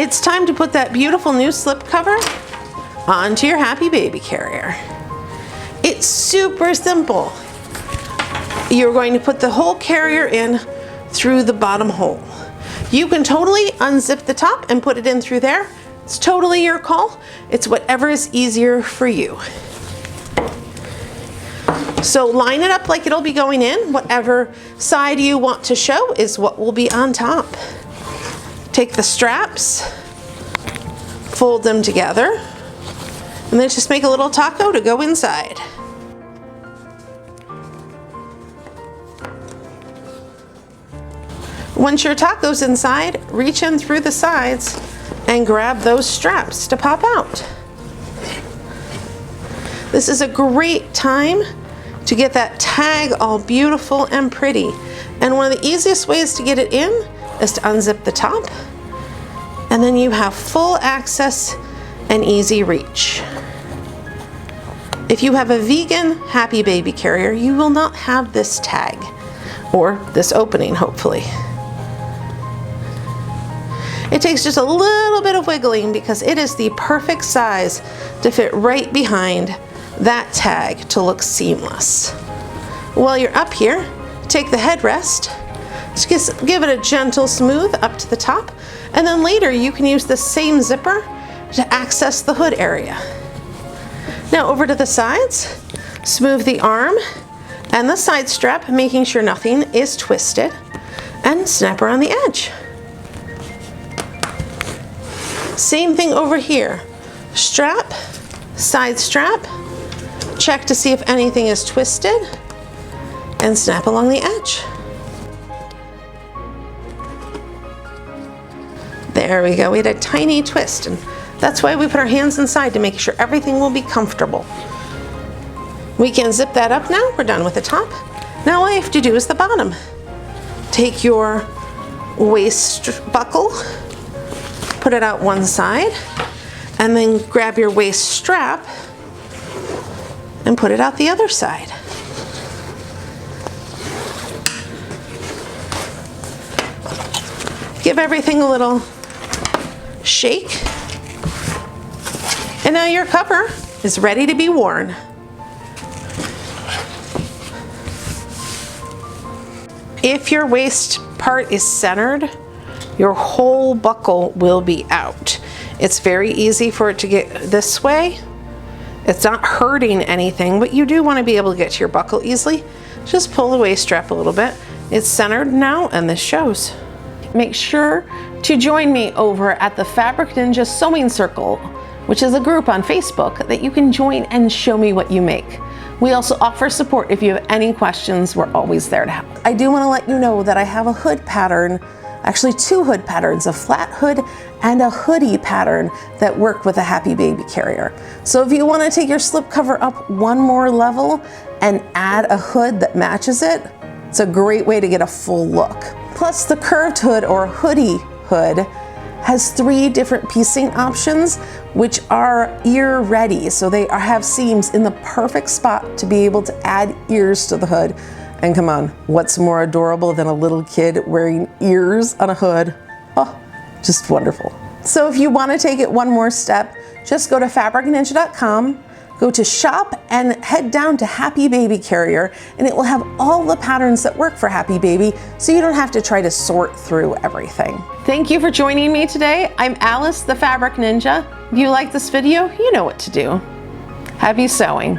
It's time to put that beautiful new slipcover onto your Happy Baby carrier. It's super simple. You're going to put the whole carrier in through the bottom hole. You can totally unzip the top and put it in through there. It's totally your call. It's whatever is easier for you. So line it up like it'll be going in. Whatever side you want to show is what will be on top. Take the straps, fold them together, and then just make a little taco to go inside. Once your taco's inside, reach in through the sides and grab those straps to pop out. This is a great time to get that tag all beautiful and pretty. And one of the easiest ways to get it in is to unzip the top, and then you have full access and easy reach. If you have a vegan Happy Baby carrier, you will not have this tag, or this opening, hopefully. It takes just a little bit of wiggling because it is the perfect size to fit right behind that tag to look seamless. While you're up here, take the headrest, just give it a gentle smooth up to the top, and then later you can use the same zipper to access the hood area. Now over to the sides, smooth the arm and the side strap, making sure nothing is twisted, and snap around the edge. Same thing over here. Strap, side strap, check to see if anything is twisted, and snap along the edge. There we go, we had a tiny twist, and that's why we put our hands inside, to make sure everything will be comfortable. We can zip that up now, we're done with the top. Now all you have to do is the bottom. Take your waist buckle, put it out one side, and then grab your waist strap and put it out the other side. Give everything a little shake. And now your cover is ready to be worn. If your waist part is centered, your whole buckle will be out. It's very easy for it to get this way. It's not hurting anything, but you do want to be able to get to your buckle easily. Just pull the waist strap a little bit. It's centered now, and this shows. Make sure to join me over at the Fabric Ninja Sewing Circle, which is a group on Facebook that you can join and show me what you make. We also offer support if you have any questions. We're always there to help. I do want to let you know that I have a hood pattern, actually two hood patterns, a flat hood and a hoodie pattern that work with a Happy Baby carrier. So if you want to take your slipcover up one more level and add a hood that matches it, it's a great way to get a full look. Plus the curved hood or hoodie hood has 3 different piecing options, which are ear ready. So they have seams in the perfect spot to be able to add ears to the hood. And come on, what's more adorable than a little kid wearing ears on a hood? Oh, just wonderful. So if you want to take it one more step, just go to fabricninja.com, go to shop, and head down to Happy Baby Carrier, and it will have all the patterns that work for Happy Baby, so you don't have to try to sort through everything. Thank you for joining me today. I'm Alice, the Fabric Ninja. If you like this video, you know what to do. Happy sewing.